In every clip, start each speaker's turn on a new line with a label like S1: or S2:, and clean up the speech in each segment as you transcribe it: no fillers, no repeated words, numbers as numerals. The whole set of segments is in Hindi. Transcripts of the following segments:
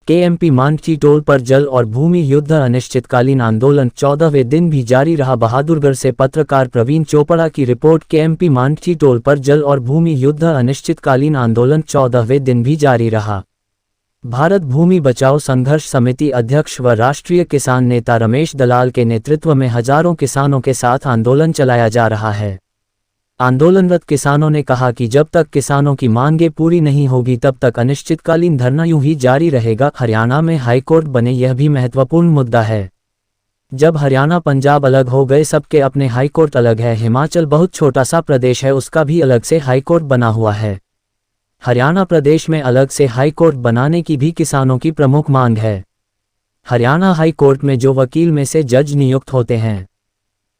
S1: केएमपी मांडकी टोल पर जल और भूमि युद्ध अनिश्चितकालीन आंदोलन 14वें दिन भी जारी रहा। बहादुरगढ़ से पत्रकार प्रवीण चोपड़ा की रिपोर्ट। केएमपी मांडकी टोल पर जल और भूमि युद्ध अनिश्चितकालीन आंदोलन 14वें दिन भी जारी रहा। भारत भूमि बचाओ संघर्ष समिति अध्यक्ष व राष्ट्रीय किसान नेता रमेश दलाल के नेतृत्व में हजारों किसानों के साथ आंदोलन चलाया जा रहा है। आंदोलनरत किसानों ने कहा कि जब तक किसानों की मांगें पूरी नहीं होगी तब तक अनिश्चितकालीन धरना यूं ही जारी रहेगा। हरियाणा में हाईकोर्ट बने, यह भी महत्वपूर्ण मुद्दा है। जब हरियाणा पंजाब अलग हो गए, सबके अपने हाईकोर्ट अलग है। हिमाचल बहुत छोटा सा प्रदेश है, उसका भी अलग से हाईकोर्ट बना हुआ है। हरियाणा प्रदेश में अलग से हाईकोर्ट बनाने की भी किसानों की प्रमुख मांग है। हरियाणा हाईकोर्ट में जो वकील में से जज नियुक्त होते हैं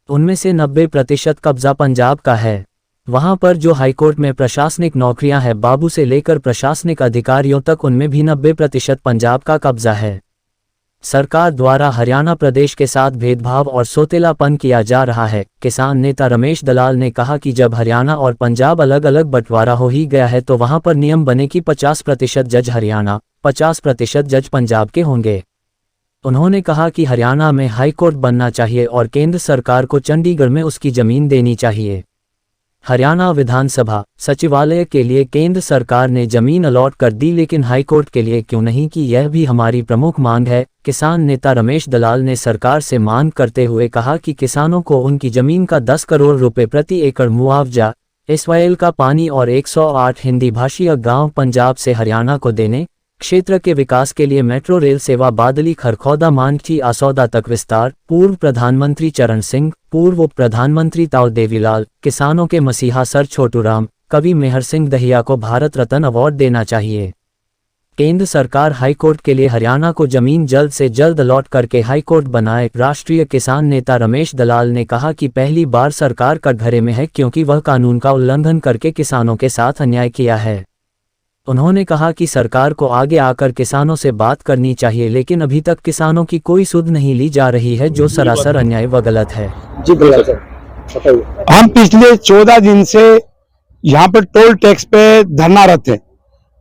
S1: उनमें से 90% कब्जा पंजाब का है। वहां पर जो हाईकोर्ट में प्रशासनिक नौकरियां हैं, बाबू से लेकर प्रशासनिक अधिकारियों तक, उनमें भी 90% पंजाब का कब्जा है। सरकार द्वारा हरियाणा प्रदेश के साथ भेदभाव और सोतेलापन किया जा रहा है। किसान नेता रमेश दलाल ने कहा कि जब हरियाणा और पंजाब अलग अलग बंटवारा हो ही गया है तो वहां पर नियम बने कि 50% जज हरियाणा, 50% जज पंजाब के होंगे। उन्होंने कहा कि हरियाणा में हाईकोर्ट बनना चाहिए और केंद्र सरकार को चंडीगढ़ में उसकी जमीन देनी चाहिए। हरियाणा विधानसभा सचिवालय के लिए केंद्र सरकार ने जमीन अलॉट कर दी, लेकिन हाईकोर्ट के लिए क्यों नहीं की, यह भी हमारी प्रमुख मांग है। किसान नेता रमेश दलाल ने सरकार से मांग करते हुए कहा कि किसानों को उनकी जमीन का 10 करोड़ रुपए प्रति एकड़ मुआवजा, एसवाईएल का पानी और 108 हिंदी भाषीय गांव पंजाब से हरियाणा को देने, क्षेत्र के विकास के लिए मेट्रो रेल सेवा बादली खरखौदा मांडकी आसौदा तक विस्तार, पूर्व प्रधानमंत्री चरण सिंह, पूर्व उप प्रधानमंत्री ताऊ देवीलाल, किसानों के मसीहा सर छोटूराम, कवि मेहर सिंह दहिया को भारत रत्न अवार्ड देना चाहिए। केंद्र सरकार हाईकोर्ट के लिए हरियाणा को जमीन जल्द से जल्द अलॉट करके हाईकोर्ट बनाए। राष्ट्रीय किसान नेता रमेश दलाल ने कहा कि पहली बार सरकार कटघरे में है क्योंकि वह कानून का उल्लंघन करके किसानों के साथ अन्याय किया है। उन्होंने कहा कि सरकार को आगे आकर किसानों से बात करनी चाहिए, लेकिन अभी तक किसानों की कोई सुध नहीं ली जा रही है, जो सरासर अन्याय व गलत है।
S2: जी सर, हम पिछले 14 दिन से यहाँ पर टोल टैक्स पे धरनारत हैं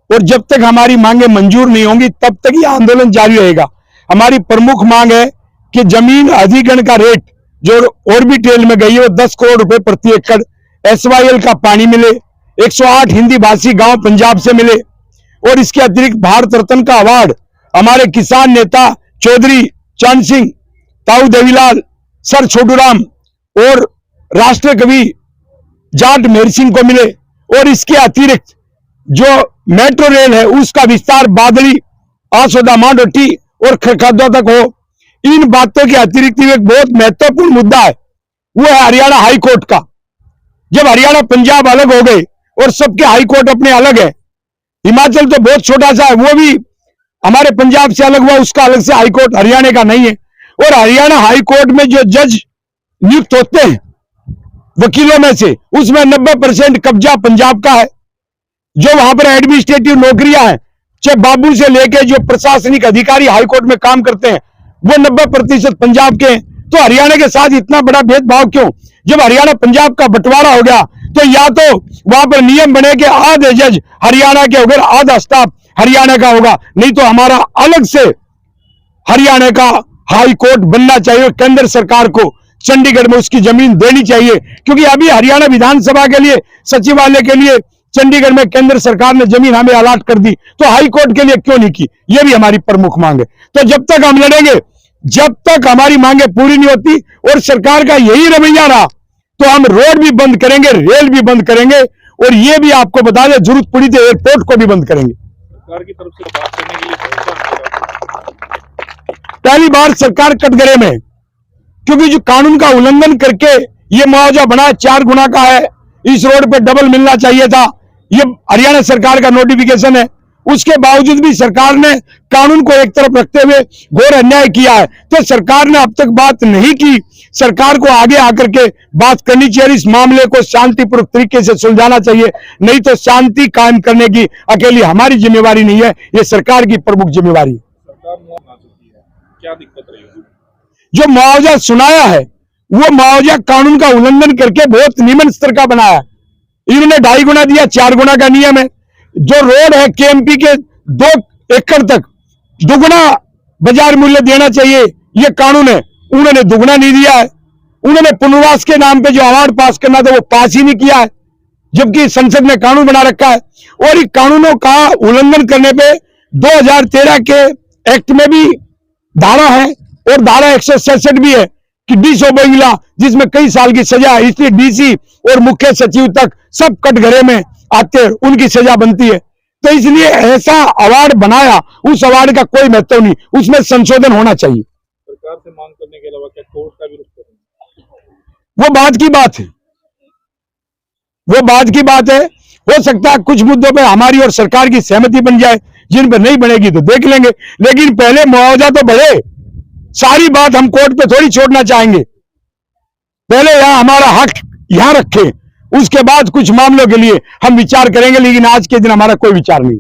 S2: और जब तक हमारी मांगे मंजूर नहीं होंगी तब तक ये आंदोलन जारी रहेगा। हमारी प्रमुख मांग है कि जमीन अधिग्रहण का रेट जो ऑर्बिटल में गई है वो 10 करोड़ रुपए प्रति एकड़, एसवाईएल का पानी मिले, 108 हिंदी भाषी गांव पंजाब से मिले और इसके अतिरिक्त भारत रत्न का अवार्ड हमारे किसान नेता चौधरी चरण सिंह, ताऊ देवीलाल, सर छोटूराम और राष्ट्रीय कवि जाट मेहर सिंह को मिले और इसके अतिरिक्त जो मेट्रो रेल है उसका विस्तार बादली आसौदा मांडोटी और खरखौदा तक हो। इन बातों के अतिरिक्त एक बहुत महत्वपूर्ण मुद्दा है, वो है हरियाणा हाईकोर्ट का। जब हरियाणा पंजाब अलग हो गए और सबके हाईकोर्ट अपने अलग है, हिमाचल तो बहुत छोटा सा है, वो भी हमारे पंजाब से अलग हुआ, उसका अलग से हाईकोर्ट हरियाणा का नहीं है। और हरियाणा हाईकोर्ट में जो जज नियुक्त होते हैं वकीलों में से, उसमें 90% कब्जा पंजाब का है। जो वहां पर एडमिनिस्ट्रेटिव नौकरियां हैं, चाहे बाबू से लेके जो प्रशासनिक अधिकारी हाईकोर्ट में काम करते हैं, वो 90% पंजाब के हैं। तो हरियाणा के साथ इतना बड़ा भेदभाव क्यों? जब हरियाणा पंजाब का बंटवारा हो गया तो या तो वहां पर नियम बने कि आधे जज हरियाणा के होगा, आधा स्टाफ हरियाणा का होगा, नहीं तो हमारा अलग से हरियाणा का हाई कोर्ट बनना चाहिए। केंद्र सरकार को चंडीगढ़ में उसकी जमीन देनी चाहिए, क्योंकि अभी हरियाणा विधानसभा के लिए सचिवालय के लिए चंडीगढ़ में केंद्र सरकार ने जमीन हमें अलॉट कर दी, तो हाई कोर्ट के लिए क्यों नहीं की? यह भी हमारी प्रमुख मांग है। तो जब तक हम लड़ेंगे, जब तक हमारी मांगे पूरी नहीं होती और सरकार का यही रवैया रहा तो हम रोड भी बंद करेंगे, रेल भी बंद करेंगे और ये भी आपको बता दें जरूरत पड़ी तो एयरपोर्ट को भी बंद करेंगे।
S3: सरकार की तरफ से बात करने के लिए
S2: पहली बार सरकार कटघरे में, क्योंकि जो कानून का उल्लंघन करके ये मुआवजा बना 4 गुना का है, इस रोड पे डबल मिलना चाहिए था, ये हरियाणा सरकार का नोटिफिकेशन है। उसके बावजूद भी सरकार ने कानून को एक तरफ रखते हुए घोर अन्याय किया है। तो सरकार ने अब तक बात नहीं की। सरकार को आगे आकर के बात करनी चाहिए, इस मामले को शांतिपूर्वक तरीके से सुलझाना चाहिए, नहीं तो शांति कायम करने की अकेली हमारी जिम्मेवारी नहीं है, ये सरकार की प्रमुख जिम्मेवारी है।
S3: सरकार मुआवजा चुकी है, क्या दिक्कत रही है?
S2: जो मुआवजा सुनाया है वो मुआवजा कानून का उल्लंघन करके बहुत निम्न स्तर का बनाया है। इन्होंने 2.5 गुना दिया, 4 गुना का नियम है। जो रोड है केएमपी के 2 एकड़ तक दुगना बाजार मूल्य देना चाहिए, ये कानून है, उन्होंने दुगना नहीं दिया है। उन्होंने पुनर्वास के नाम पे जो अवार्ड पास करना था वो पास ही नहीं किया है, जबकि संसद ने कानून बना रखा है। और इन कानूनों का उल्लंघन करने पे 2013 के एक्ट में भी धारा है और धारा 167 भी है कि डिसओबेइंग लॉ, जिसमें कई साल की सजा है। इसलिए डीसी और मुख्य सचिव तक सब कटघरे में आते हैं, उनकी सजा बनती है। तो इसलिए ऐसा अवार्ड बनाया, उस अवार्ड का कोई महत्व नहीं, उसमें संशोधन होना चाहिए।
S3: सरकार से मांग करने के अलावा क्या कोर्ट का भी रुख करेंगे?
S2: वो बात की बात है, वो बात की बात है। हो सकता है कुछ मुद्दों पे हमारी और सरकार की सहमति बन जाए, जिन पर नहीं बनेगी तो देख लेंगे, लेकिन पहले मुआवजा तो बढ़े। सारी बात हम कोर्ट पे थोड़ी छोड़ना चाहेंगे, पहले यहां हमारा हक यहां रखें, उसके बाद कुछ मामलों के लिए हम विचार करेंगे, लेकिन आज के दिन हमारा कोई विचार नहीं।